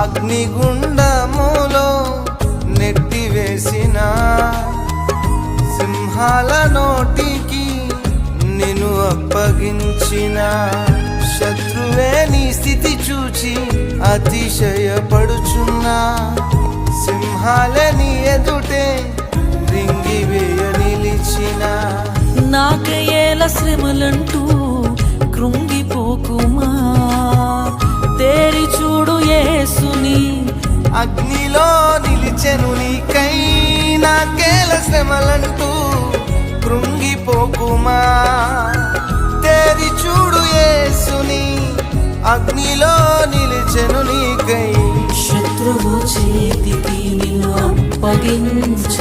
అగ్నిగుండములో నెట్టివేసిన సింహాల నోటికి నిన్ను అప్పగించిన శత్రువే నీ స్థితి చూచి అతిశయపడుచున్నా సింహాలే నీ ఎదుటే రింగివేయ నిలిచిన నాకయేల శ్రమలంటూ కృంగిపోకుమా తేరి చూడు యేసుని అగ్నిలో నిలిచెను నీకై నాకేల శ్రమలంటూ కృంగిపోకుమా తేరి చూడు యేసుని అగ్నిలో నిలిచెను నీకై శత్రువు చేతికి నిన్ను అప్పగించ